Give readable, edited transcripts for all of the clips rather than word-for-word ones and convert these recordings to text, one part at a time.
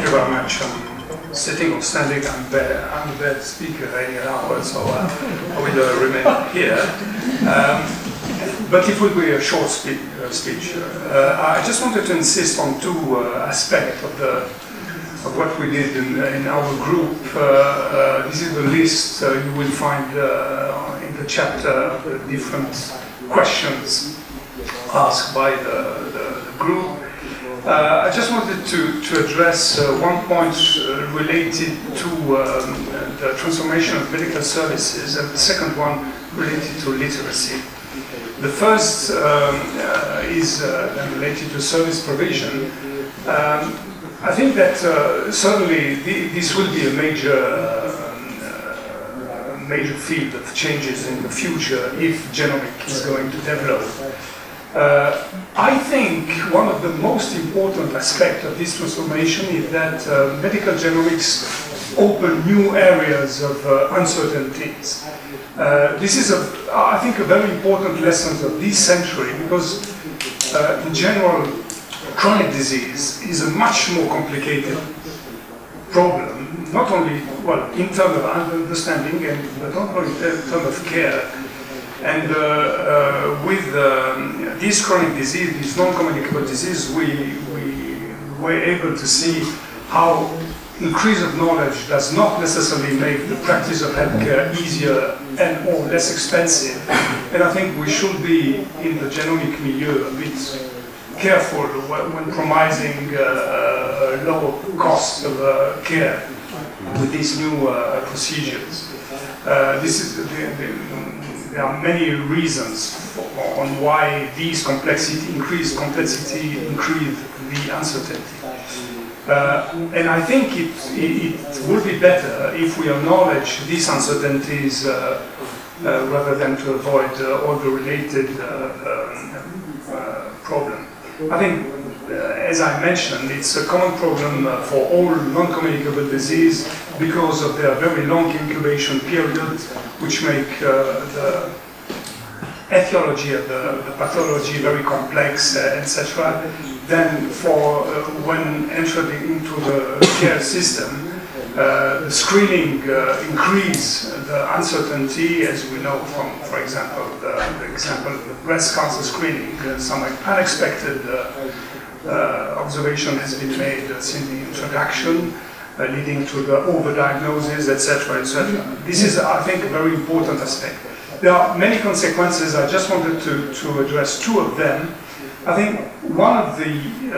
you very much. Sitting or standing, I'm a bad speaker anyhow, so I will remain here. But it will be a short speech. I just wanted to insist on two aspects of what we did in our group. This is the list you will find in the chapter, the different questions asked by the group. I just wanted to address one point related to the transformation of medical services, and the second one related to literacy. The first is related to service provision. I think that certainly this will be a major field of changes in the future if genomics is going to develop. I think one of the most important aspects of this transformation is that medical genomics open new areas of uncertainties. This is, I think, a very important lesson of this century, because in general, chronic disease is a much more complicated problem, not only, well, in terms of understanding, but not only in terms of care. And with this chronic disease, this non-communicable disease, we were able to see how increase of knowledge does not necessarily make the practice of healthcare easier and or less expensive. And I think we should be in the genomic milieu a bit careful when promising lower cost of care with these new procedures. There are many reasons on why these increased complexity, increase the uncertainty. And I think it would be better if we acknowledge these uncertainties rather than to avoid all the related problems. I think, as I mentioned, it's a common problem for all non-communicable disease because of their very long incubation period, which make the etiology of the pathology very complex, etc. Then for when entering into the care system, the screening increase the uncertainty, as we know from, for example, the example of the breast cancer screening. Some unexpected observation has been made since the introduction, leading to the overdiagnosis, etc., etc. This is, I think, a very important aspect. There are many consequences. I just wanted to address two of them. I think one of the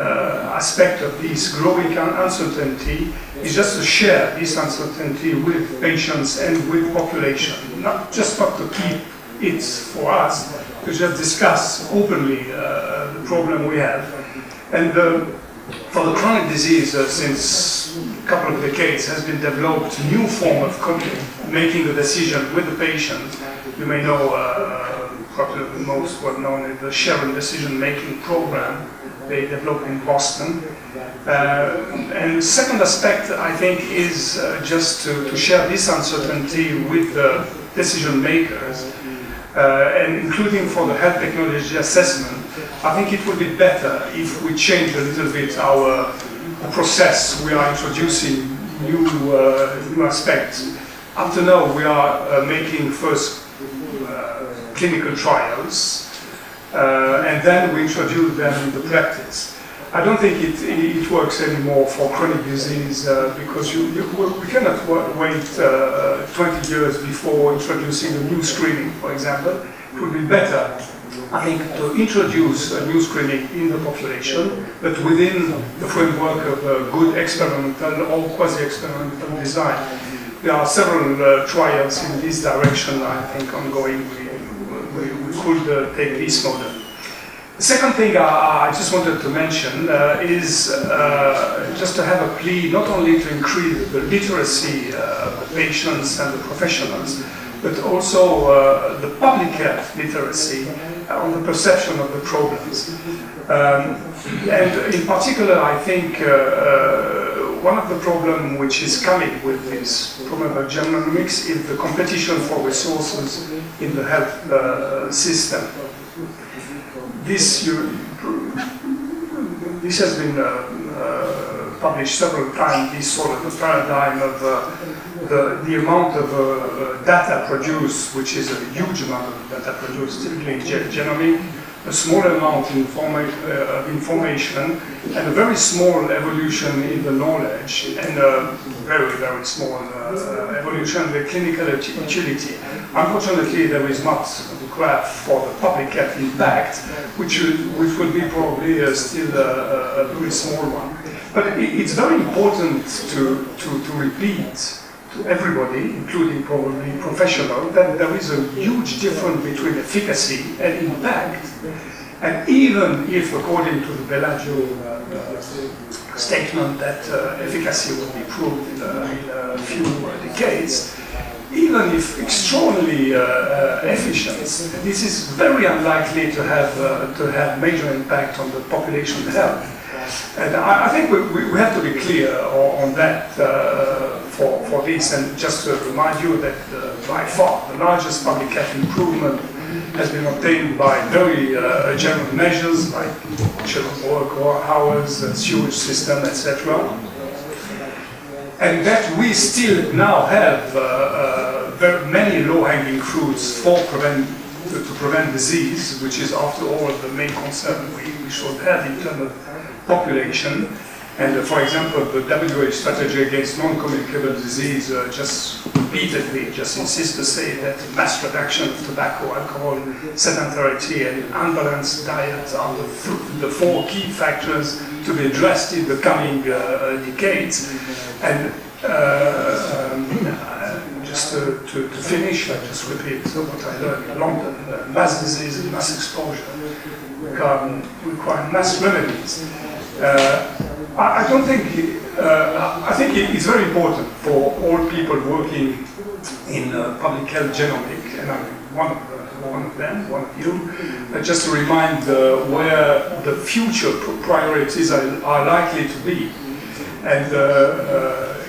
aspects of this growing uncertainty is just to share this uncertainty with patients and with population, not to keep it for us, to just discuss openly the problem we have. And for the chronic disease, since a couple of decades, has been developed a new form of making a decision with the patient. You may know probably the most well-known is the Sharon decision-making program they developed in Boston. And the second aspect, I think, is just to share this uncertainty with the decision makers, and including for the health technology assessment. I think it would be better if we change a little bit our process. We are introducing new aspects. Up to now, we are making first clinical trials, and then we introduce them in the practice. I don't think it works anymore for chronic disease because we cannot wait 20 years before introducing a new screening, for example. It would be better, I think, to introduce a new screening in the population, but within the framework of a good experimental or quasi-experimental design. There are several trials in this direction, I think, ongoing. We could take this model. The second thing I just wanted to mention is just to have a plea not only to increase the literacy of the patients and the professionals, but also the public health literacy on the perception of the problems. And in particular, I think one of the problems which is coming with this problem of genomics is the competition for resources in the health system. This has been published several times this sort of paradigm of the amount of data produced, which is a huge amount of data produced, typically in genomic, a small amount of information, and a very small evolution in the knowledge, and a very, very small evolution in the clinical utility. Unfortunately, there is not the graph for the public health impact, which will be probably still a very small one. But it's very important to repeat to everybody, including probably professionals, that there is a huge difference between efficacy and impact. And even if, according to the Bellagio statement, that efficacy will be proved in a few decades, even if extraordinarily efficient, this is very unlikely to have major impact on the population health. And I think we have to be clear on that for this, and just to remind you that by far the largest public health improvement has been obtained by very general measures like children's work hours, sewage system, etc. And that we still now have very many low-hanging fruits to prevent disease, which is after all the main concern we should have in terms of population. And for example, the WHO strategy against non-communicable disease just repeatedly insists to say that mass production of tobacco, alcohol, sedentarity, and unbalanced diet are the four key factors to be addressed in the coming decades. And just to finish, I just repeat what I learned in London: mass disease and mass exposure require mass remedies. I think it's very important for all people working in public health genomic, and I'm one of you, just to remind where the future priorities are likely to be. And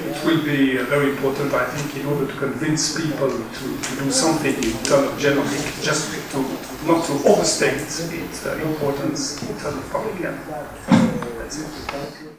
it will be very important, I think, in order to convince people to do something in terms of genomic, just not to overstate its importance in terms of public health. That's it.